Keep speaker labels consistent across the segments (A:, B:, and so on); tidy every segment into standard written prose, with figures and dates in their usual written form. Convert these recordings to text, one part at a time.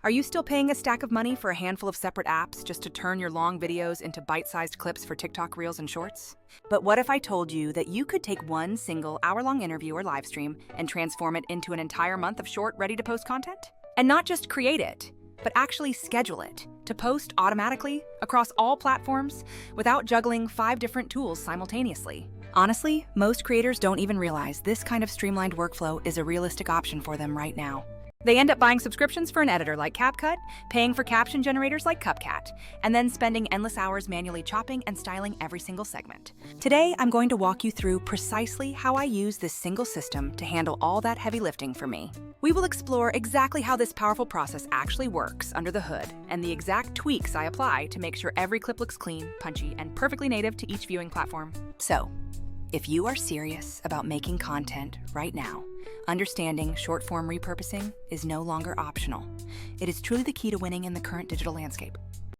A: Are you still paying a stack of money for a handful of separate apps just to turn your long videos into bite-sized clips for TikTok Reels and Shorts? But what if I told you that you could take one single hour-long interview or live stream and transform it into an entire month of short, ready-to-post content? And not just create it, but actually schedule it to post automatically across all platforms without juggling 5 different tools simultaneously. Honestly, most creators don't even realize this kind of streamlined workflow is a realistic option for them right now. They end up buying subscriptions for an editor like CapCut, paying for caption generators like Cupcat, and then spending endless hours manually chopping and styling every single segment. Today, I'm going to walk you through precisely how I use this single system to handle all that heavy lifting for me. We will explore exactly how this powerful process actually works under the hood and the exact tweaks I apply to make sure every clip looks clean, punchy, and perfectly native to each viewing platform. So, if you are serious about making content right now, understanding short-form repurposing is no longer optional. It is truly the key to winning in the current digital landscape.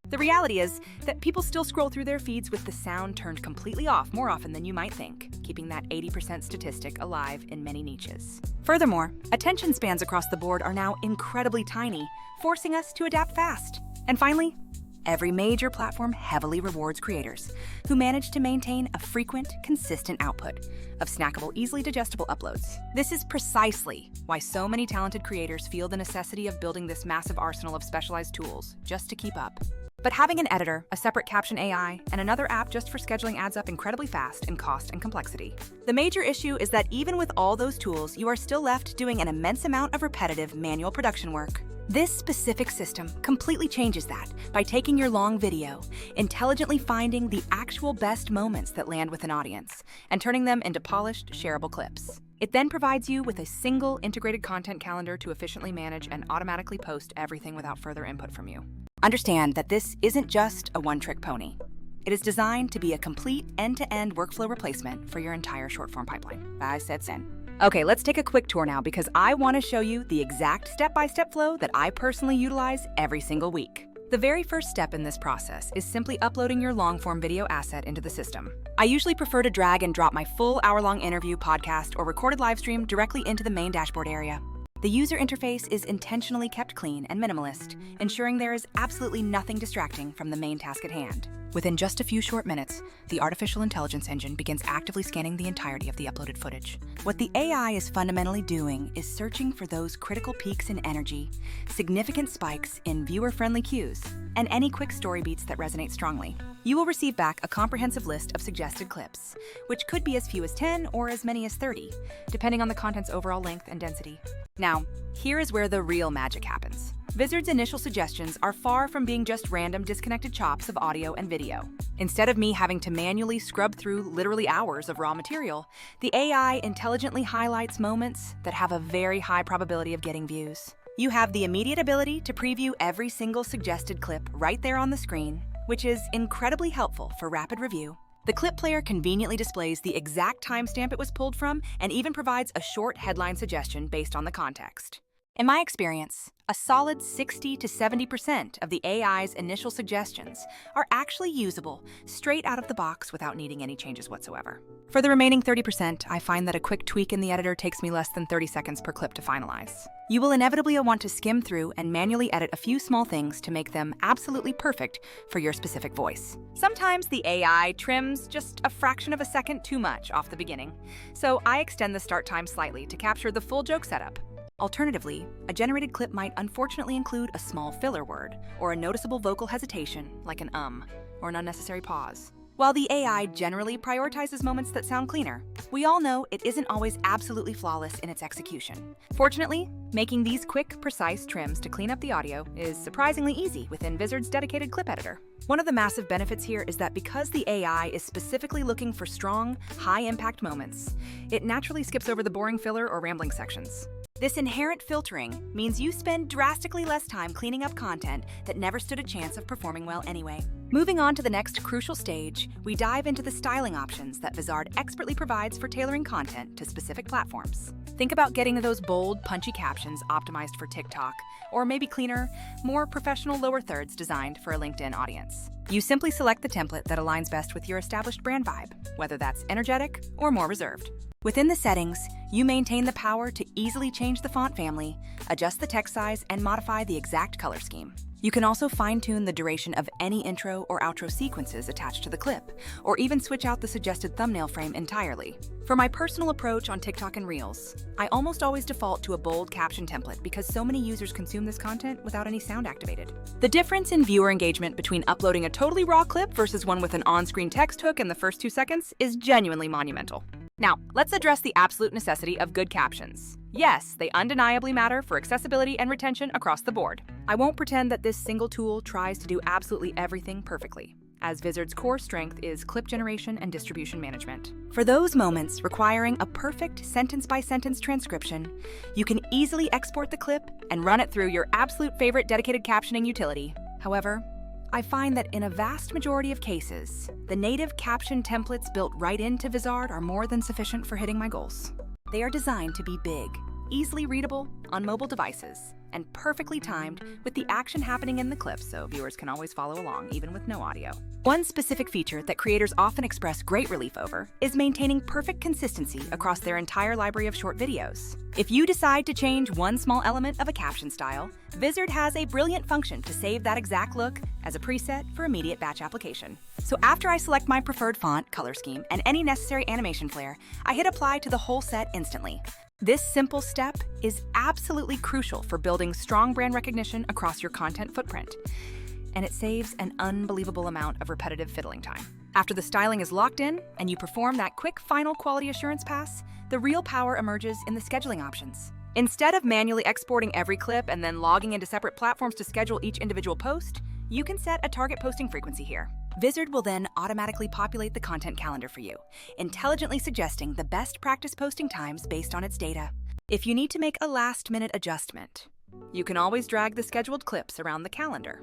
A: The reality is that people still scroll through their feeds with the sound turned completely off more often than you might think, keeping that 80% statistic alive in many niches. Furthermore, attention spans across the board are now incredibly tiny, forcing us to adapt fast. And finally, every major platform heavily rewards creators who manage to maintain a frequent, consistent output of snackable, easily digestible uploads. This is precisely why so many talented creators feel the necessity of building this massive arsenal of specialized tools just to keep up. But having an editor, a separate Caption.AI, and another app just for scheduling adds up incredibly fast in cost and complexity. The major issue is that even with all those tools, you are still left doing an immense amount of repetitive manual production work. This specific system completely changes that by taking your long video, intelligently finding the actual best moments that land with an audience, and turning them into polished, shareable clips. It then provides you with a single integrated content calendar to efficiently manage and automatically post everything without further input from you. Understand that this isn't just a one-trick pony. It is designed to be a complete end-to-end workflow replacement for your entire short-form pipeline. I said sin. Okay, let's take a quick tour now because I want to show you the exact step-by-step flow that I personally utilize every single week. The very first step in this process is simply uploading your long-form video asset into the system. I usually prefer to drag and drop my full hour-long interview, podcast, or recorded live stream directly into the main dashboard area. The user interface is intentionally kept clean and minimalist, ensuring there is absolutely nothing distracting from the main task at hand. Within just a few short minutes, the artificial intelligence engine begins actively scanning the entirety of the uploaded footage. What the AI is fundamentally doing is searching for those critical peaks in energy, significant spikes in viewer-friendly cues, and any quick story beats that resonate strongly. You will receive back a comprehensive list of suggested clips, which could be as few as 10 or as many as 30, depending on the content's overall length and density. Now, here is where the real magic happens. Vizard's initial suggestions are far from being just random disconnected chops of audio and video. Instead of me having to manually scrub through literally hours of raw material, the AI intelligently highlights moments that have a very high probability of getting views. You have the immediate ability to preview every single suggested clip right there on the screen, which is incredibly helpful for rapid review. The clip player conveniently displays the exact timestamp it was pulled from and even provides a short headline suggestion based on the context. In my experience, a solid 60 to 70% of the AI's initial suggestions are actually usable straight out of the box without needing any changes whatsoever. For the remaining 30%, I find that a quick tweak in the editor takes me less than 30 seconds per clip to finalize. You will inevitably want to skim through and manually edit a few small things to make them absolutely perfect for your specific voice. Sometimes the AI trims just a fraction of a second too much off the beginning, so I extend the start time slightly to capture the full joke setup. Alternatively, a generated clip might unfortunately include a small filler word or a noticeable vocal hesitation, like an or an unnecessary pause. While the AI generally prioritizes moments that sound cleaner, we all know it isn't always absolutely flawless in its execution. Fortunately, making these quick, precise trims to clean up the audio is surprisingly easy within Vizard's dedicated clip editor. One of the massive benefits here is that because the AI is specifically looking for strong, high-impact moments, it naturally skips over the boring filler or rambling sections. This inherent filtering means you spend drastically less time cleaning up content that never stood a chance of performing well anyway. Moving on to the next crucial stage, we dive into the styling options that Vizard expertly provides for tailoring content to specific platforms. Think about getting those bold, punchy captions optimized for TikTok, or maybe cleaner, more professional lower thirds designed for a LinkedIn audience. You simply select the template that aligns best with your established brand vibe, whether that's energetic or more reserved. Within the settings, you maintain the power to easily change the font family, adjust the text size, and modify the exact color scheme. You can also fine-tune the duration of any intro or outro sequences attached to the clip, or even switch out the suggested thumbnail frame entirely. For my personal approach on TikTok and Reels, I almost always default to a bold caption template because so many users consume this content without any sound activated. The difference in viewer engagement between uploading a totally raw clip versus one with an on-screen text hook in the first 2 seconds is genuinely monumental. Now, let's address the absolute necessity of good captions. Yes, they undeniably matter for accessibility and retention across the board. I won't pretend that this single tool tries to do absolutely everything perfectly, as Vizard's core strength is clip generation and distribution management. For those moments requiring a perfect sentence-by-sentence transcription, you can easily export the clip and run it through your absolute favorite dedicated captioning utility. However, I find that in a vast majority of cases, the native caption templates built right into Vizard are more than sufficient for hitting my goals. They are designed to be big, easily readable on mobile devices, and perfectly timed with the action happening in the clip so viewers can always follow along even with no audio. One specific feature that creators often express great relief over is maintaining perfect consistency across their entire library of short videos. If you decide to change one small element of a caption style, Vizard has a brilliant function to save that exact look as a preset for immediate batch application. So after I select my preferred font, color scheme, and any necessary animation flair, I hit apply to the whole set instantly. This simple step is absolutely crucial for building strong brand recognition across your content footprint, and it saves an unbelievable amount of repetitive fiddling time. After the styling is locked in and you perform that quick final quality assurance pass, the real power emerges in the scheduling options. Instead of manually exporting every clip and then logging into separate platforms to schedule each individual post, you can set a target posting frequency here. Vizard will then automatically populate the content calendar for you, intelligently suggesting the best practice posting times based on its data. If you need to make a last-minute adjustment, you can always drag the scheduled clips around the calendar,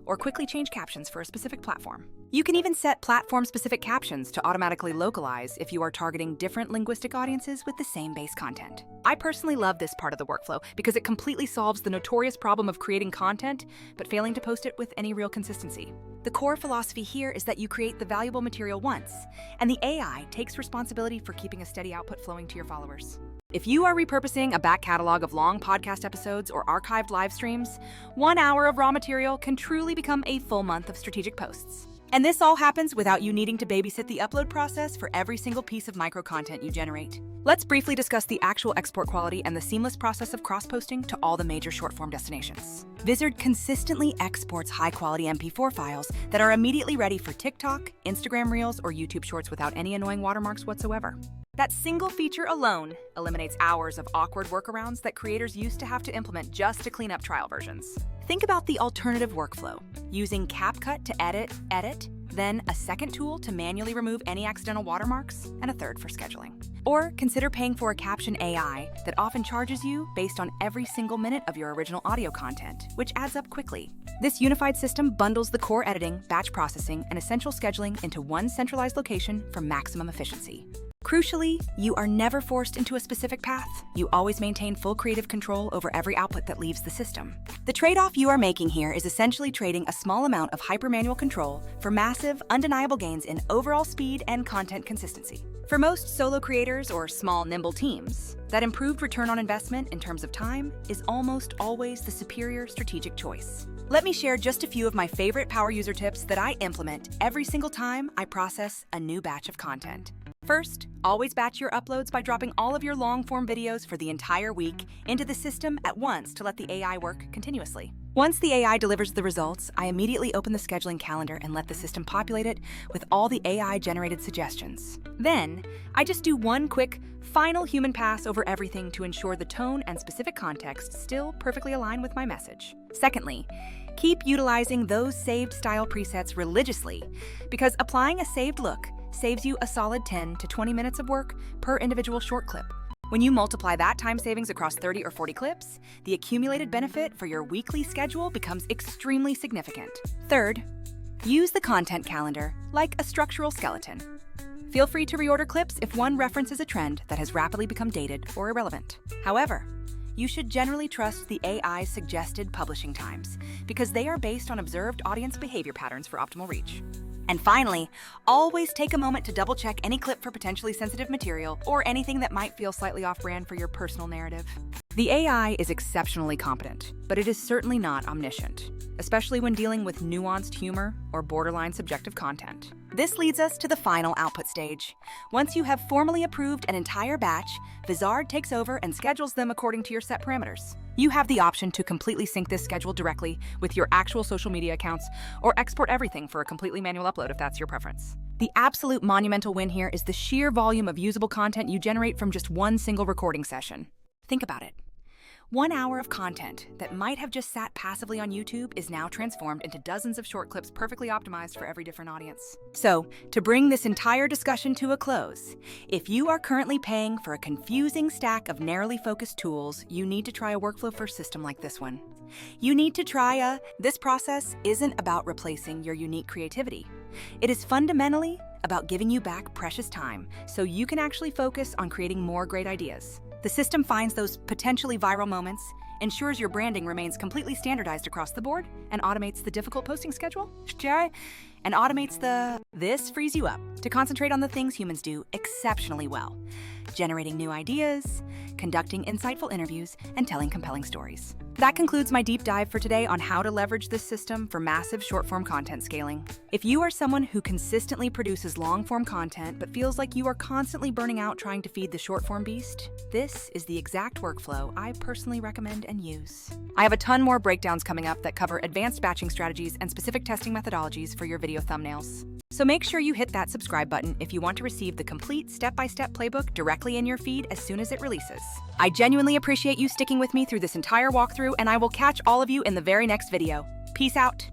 A: or quickly change captions for a specific platform. You can even set platform-specific captions to automatically localize if you are targeting different linguistic audiences with the same base content. I personally love this part of the workflow because it completely solves the notorious problem of creating content but failing to post it with any real consistency. The core philosophy here is that you create the valuable material once, and the AI takes responsibility for keeping a steady output flowing to your followers. If you are repurposing a back catalog of long podcast episodes or archived live streams, 1 hour of raw material can truly become a full month of strategic posts. And this all happens without you needing to babysit the upload process for every single piece of micro-content you generate. Let's briefly discuss the actual export quality and the seamless process of cross-posting to all the major short-form destinations. Vizard consistently exports high-quality MP4 files that are immediately ready for TikTok, Instagram Reels, or YouTube Shorts without any annoying watermarks whatsoever. That single feature alone eliminates hours of awkward workarounds that creators used to have to implement just to clean up trial versions. Think about the alternative workflow, using CapCut to edit, then a second tool to manually remove any accidental watermarks, and a third for scheduling. Or consider paying for a Caption.AI that often charges you based on every single minute of your original audio content, which adds up quickly. This unified system bundles the core editing, batch processing, and essential scheduling into one centralized location for maximum efficiency. Crucially, you are never forced into a specific path. You always maintain full creative control over every output that leaves the system. The trade-off you are making here is essentially trading a small amount of hyper-manual control for massive, undeniable gains in overall speed and content consistency. For most solo creators or small, nimble teams, that improved return on investment in terms of time is almost always the superior strategic choice. Let me share just a few of my favorite power user tips that I implement every single time I process a new batch of content. First, always batch your uploads by dropping all of your long-form videos for the entire week into the system at once to let the AI work continuously. Once the AI delivers the results, I immediately open the scheduling calendar and let the system populate it with all the AI-generated suggestions. Then, I just do one quick, final human pass over everything to ensure the tone and specific context still perfectly align with my message. Secondly, keep utilizing those saved style presets religiously, because applying a saved look saves you a solid 10 to 20 minutes of work per individual short clip. When you multiply that time savings across 30 or 40 clips, the accumulated benefit for your weekly schedule becomes extremely significant. Third, Use the content calendar like a structural skeleton. Feel free to reorder clips if one references a trend that has rapidly become dated or irrelevant. However, you should generally trust the AI's suggested publishing times because they are based on observed audience behavior patterns for optimal reach. And finally, always take a moment to double-check any clip for potentially sensitive material or anything that might feel slightly off-brand for your personal narrative. The AI is exceptionally competent, but it is certainly not omniscient, especially when dealing with nuanced humor or borderline subjective content. This leads us to the final output stage. Once you have formally approved an entire batch, Vizard takes over and schedules them according to your set parameters. You have the option to completely sync this schedule directly with your actual social media accounts or export everything for a completely manual upload if that's your preference. The absolute monumental win here is the sheer volume of usable content you generate from just one single recording session. Think about it. 1 hour of content that might have just sat passively on YouTube is now transformed into dozens of short clips perfectly optimized for every different audience. So, to bring this entire discussion to a close, if you are currently paying for a confusing stack of narrowly focused tools, you need to try a workflow-first system like this one. You need to try this process isn't about replacing your unique creativity. It is fundamentally about giving you back precious time so you can actually focus on creating more great ideas. The system finds those potentially viral moments, ensures your branding remains completely standardized across the board, and automates the difficult posting schedule, This frees you up to concentrate on the things humans do exceptionally well: generating new ideas, conducting insightful interviews, and telling compelling stories. That concludes my deep dive for today on how to leverage this system for massive short-form content scaling. If you are someone who consistently produces long-form content but feels like you are constantly burning out trying to feed the short-form beast, this is the exact workflow I personally recommend and use. I have a ton more breakdowns coming up that cover advanced batching strategies and specific testing methodologies for your video thumbnails. So make sure you hit that subscribe button if you want to receive the complete step-by-step playbook directly in your feed as soon as it releases. I genuinely appreciate you sticking with me through this entire walkthrough, and I will catch all of you in the very next video. Peace out.